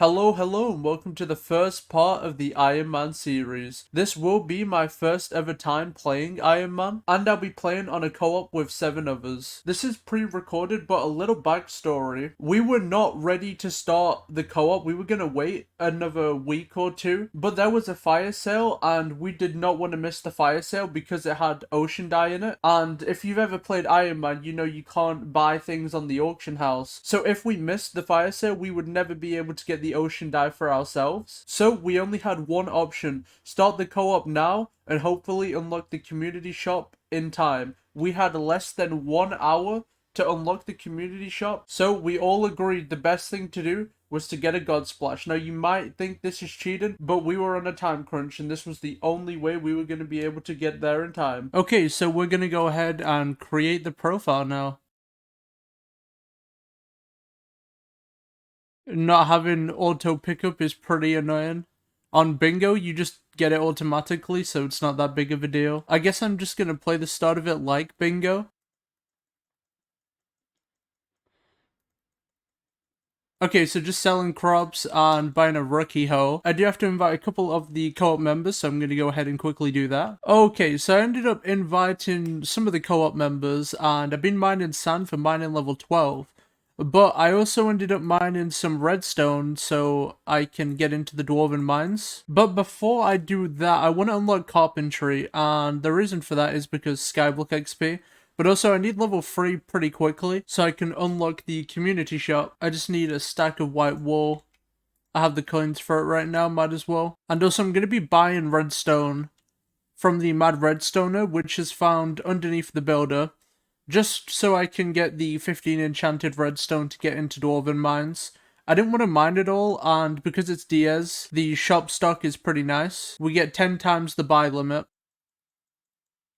Hello, and welcome to the first part of the Iron Man series. This will be my first ever time playing Iron Man, and I'll be playing on a co-op with 7 others. This is pre-recorded, but a little backstory. We were not ready to start the co-op. We were gonna wait another week or two, but there was a fire sale, and we did not want to miss the fire sale because it had ocean dye in it. And if you've ever played Iron Man, you know you can't buy things on the auction house. So if we missed the fire sale, we would never be able to get the ocean dye for ourselves. So we only had one option: start the co-op now and hopefully unlock the community shop in time. We had less than 1 hour to unlock the community shop, so we all agreed the best thing to do was to get a God Splash. Now you might think this is cheating, but we were on a time crunch and this was the only way we were going to be able to get there in time. Okay, so we're going to go ahead and create the profile now. Not having auto pickup is pretty annoying. On bingo, you just get it automatically, so it's not that big of a deal. I guess I'm just gonna play the start of it like bingo. Okay, so just selling crops and buying a rookie hoe. I do have to invite a couple of the co-op members, so I'm going to go ahead and quickly do that. Okay, so I ended up inviting some of the co-op members, and I've been mining sand for mining level 12. But I also ended up mining some redstone so I can get into the dwarven mines. But before I do that, I want to unlock carpentry, and the reason for that is because Skyblock XP. But also I need level 3 pretty quickly so I can unlock the community shop. I just need a stack of white wool. I have the coins for it right now, might as well. And also I'm going to be buying redstone from the Mad Redstoner, which is found underneath the builder, just so I can get the 15 enchanted redstone to get into dwarven mines. I didn't want to mine it all, and because it's Diaz, the shop stock is pretty nice. We get 10 times the buy limit.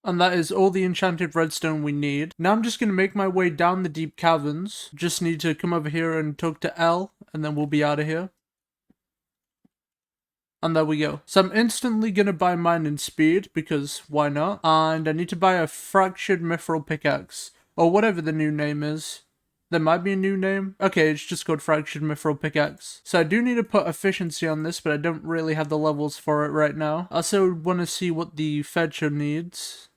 And that is all the enchanted redstone we need. Now I'm just going to make my way down the deep caverns. Just need to come over here and talk to L, and then we'll be out of here. And there we go. So I'm instantly going to buy mining speed, because why not? And I need to buy a fractured mithril pickaxe, or whatever the new name is. There might be a new name. Okay, it's just called fractured mithril pickaxe. So I do need to put efficiency on this, but I don't really have the levels for it right now. I also want to see what the fetcher needs.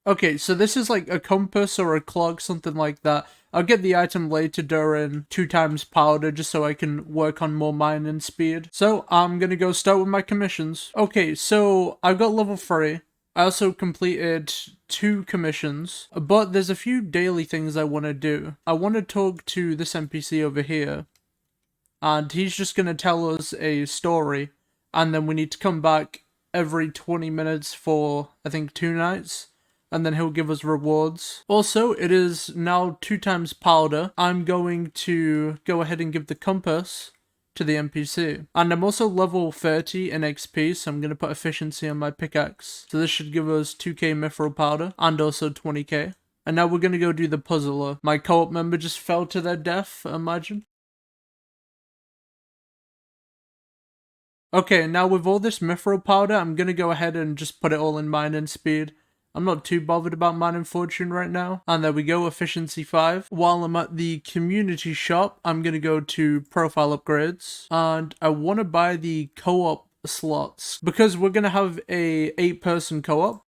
Okay, so this is like a compass or a clock, something like that. I'll get the item later during 2 times powder just so I can work on more mining speed. So I'm gonna go start with my commissions. Okay, so I've got level 3. I also completed 2 commissions, but there's a few daily things I want to do. I want to talk to this NPC over here, and he's just gonna tell us a story, and then we need to come back every 20 minutes for, I think, 2 nights. And then he'll give us rewards. Also, it is now 2 times powder. I'm going to go ahead and give the compass to the NPC. And I'm also level 30 in XP, so I'm going to put efficiency on my pickaxe. So this should give us 2k mithril powder and also 20k. And now we're going to go do the puzzler. My co-op member just fell to their death, imagine. Okay, now with all this mithril powder, I'm going to go ahead and just put it all in mining speed. I'm not too bothered about mining fortune right now. And there we go, efficiency 5. While I'm at the community shop, I'm going to go to profile upgrades. And I want to buy the co-op slots, because we're going to have a 8-person co-op.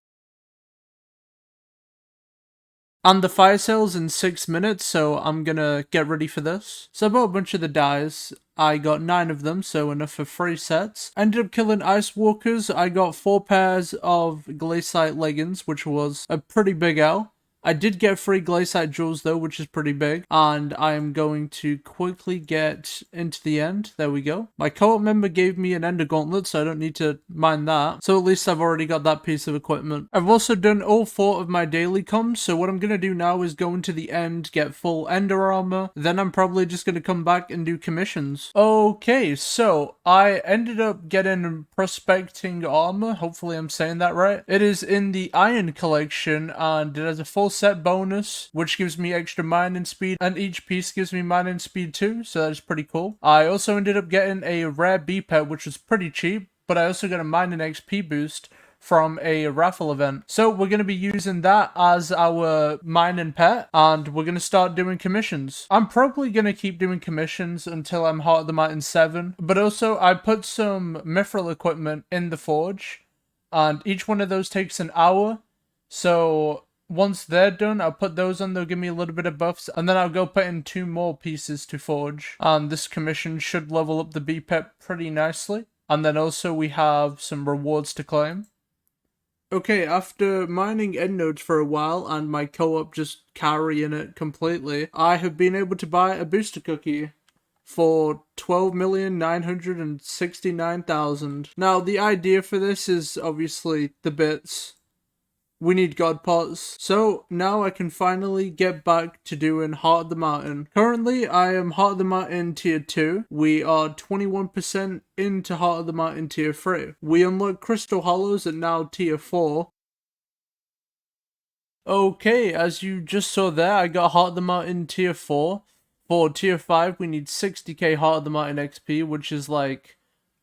And the fire sale's in 6 minutes, so I'm gonna get ready for this. So I bought a bunch of the dyes. I got 9 of them, so enough for 3 sets. Ended up killing ice walkers. I got 4 pairs of glaciite leggings, which was a pretty big L. I did get 3 glaciite jewels though, which is pretty big. And I am going to quickly get into the end. There we go. My co-op member gave me an ender gauntlet, so I don't need to mine that. So at least I've already got that piece of equipment. I've also done all 4 of my daily comms, so what I'm going to do now is go into the end, get full ender armor. Then I'm probably just going to come back and do commissions. Okay, so I ended up getting prospecting armor. Hopefully I'm saying that right. It is in the iron collection, and it has a full set bonus, which gives me extra mining speed, and each piece gives me mining speed too, so that is pretty cool. I also ended up getting a rare bee pet, which was pretty cheap, but I also got a mining XP boost from a raffle event. So we're going to be using that as our mining pet, and we're going to start doing commissions. I'm probably going to keep doing commissions until I'm Heart of the Mountain 7, but also I put some mithril equipment in the forge, and each one of those takes an hour. So once they're done, I'll put those on, they'll give me a little bit of buffs, and then I'll go put in 2 more pieces to forge. And this commission should level up the bee pet pretty nicely. And then also we have some rewards to claim. Okay, after mining end nodes for a while and my co-op just carrying it completely, I have been able to buy a booster cookie for 12,969,000. Now, the idea for this is obviously the bits. We need god pots. So now I can finally get back to doing Heart of the Mountain. Currently, I am Heart of the Mountain tier 2. We are 21% into Heart of the Mountain tier 3. We unlock Crystal Hollows at now tier 4. Okay, as you just saw there, I got Heart of the Mountain tier 4. For tier 5, we need 60k Heart of the Mountain XP, which is like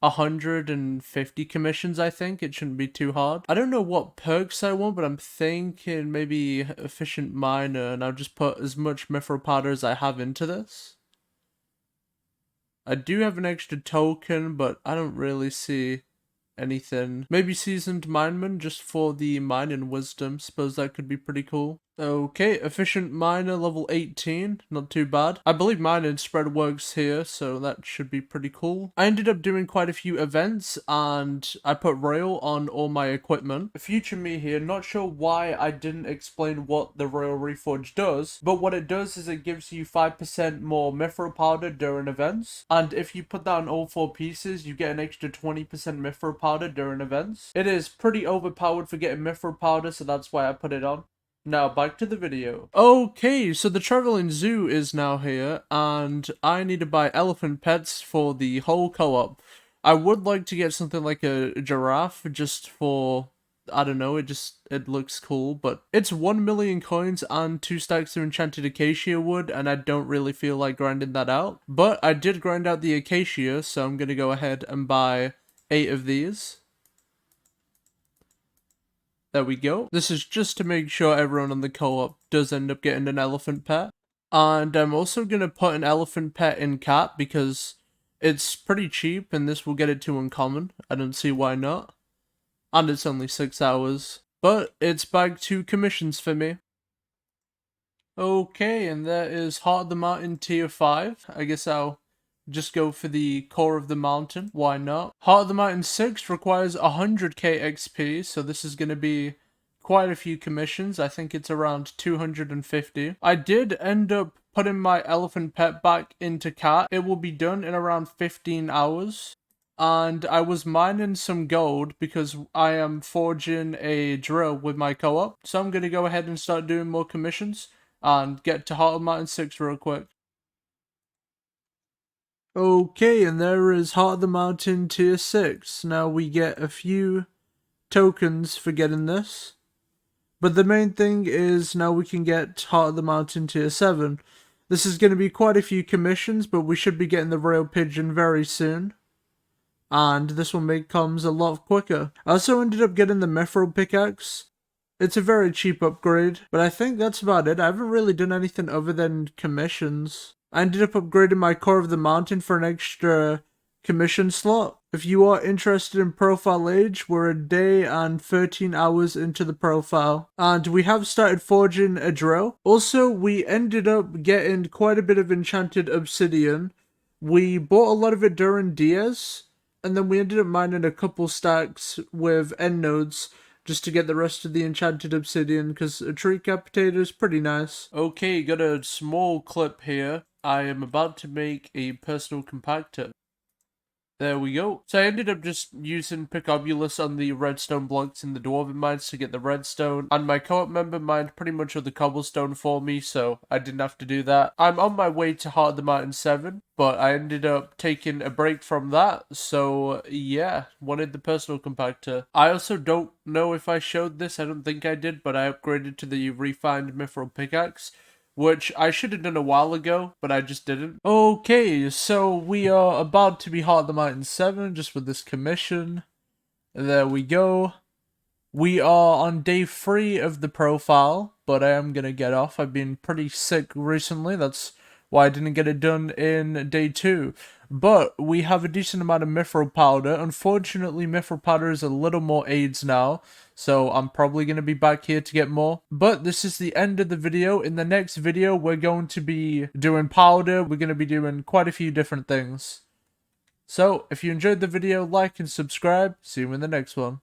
150 commissions, I think. It shouldn't be too hard. I don't know what perks I want, but I'm thinking maybe Efficient Miner, and I'll just put as much mithril powder as I have into this. I do have an extra token, but I don't really see anything. Maybe Seasoned Mineman just for the mining wisdom. Suppose that could be pretty cool. Okay, Efficient Miner level 18, not too bad. I believe mining spread works here, so that should be pretty cool. I ended up doing quite a few events, and I put Royal on all my equipment. Future me here, not sure why I didn't explain what the Royal Reforge does, but what it does is it gives you 5% more mithril powder during events, and if you put that on all 4 pieces, you get an extra 20% mithril powder during events. It is pretty overpowered for getting mithril powder, so that's why I put it on. Now, back to the video. Okay, so the traveling zoo is now here, and I need to buy elephant pets for the whole co-op. I would like to get something like a giraffe, just for, I don't know, it looks cool, but it's 1 million coins and 2 stacks of enchanted acacia wood, and I don't really feel like grinding that out. But I did grind out the acacia, so I'm gonna go ahead and buy 8 of these. There we go. This is just to make sure everyone on the co-op does end up getting an elephant pet. And I'm also going to put an elephant pet in Cat because it's pretty cheap and this will get it to uncommon. I don't see why not. And it's only 6 hours. But it's back to commissions for me. Okay, and there is Heart of the Mountain tier 5. I guess I'll just go for the core of the mountain. Why not? Heart of the Mountain 6 requires 100k XP, so this is going to be quite a few commissions. I think it's around 250. I did end up putting my elephant pet back into Cat. It will be done in around 15 hours. And I was mining some gold because I am forging a drill with my co-op. So I'm going to go ahead and start doing more commissions and get to Heart of the Mountain 6 real quick. Okay, and there is Heart of the Mountain tier 6. Now we get a few tokens for getting this. But the main thing is now we can get Heart of the Mountain tier 7. This is going to be quite a few commissions, but we should be getting the Royal Pigeon very soon. And this will make comms a lot quicker. I also ended up getting the Mithril Pickaxe. It's a very cheap upgrade, but I think that's about it. I haven't really done anything other than commissions. I ended up upgrading my Core of the Mountain for an extra commission slot. If you are interested in profile age, we're a day and 13 hours into the profile. And we have started forging a drill. Also, we ended up getting quite a bit of enchanted obsidian. We bought a lot of it during Diaz, and then we ended up mining a couple stacks with end nodes just to get the rest of the enchanted obsidian, because a tree capitator is pretty nice. Okay, got a small clip here. I am about to make a personal compactor. There we go. So I ended up just using Picobulus on the redstone blocks in the dwarven mines to get the redstone, and my co-op member mined pretty much all the cobblestone for me, so I didn't have to do that. I'm on my way to Heart of the Mountain 7, but I ended up taking a break from that, so yeah, wanted the personal compactor. I also don't know if I showed this, I don't think I did, but I upgraded to the refined mithril pickaxe, which I should have done a while ago, but I just didn't. Okay, so we are about to be Heart of the Mountain 7, just with this commission. There we go. We are on day 3 of the profile, but I am going to get off. I've been pretty sick recently. That's why I didn't get it done in day 2. But we have a decent amount of mithril powder. Unfortunately, mithril powder is a little more AIDS now, so I'm probably going to be back here to get more. But this is the end of the video. In the next video, we're going to be doing powder. We're going to be doing quite a few different things. So, if you enjoyed the video, like and subscribe. See you in the next one.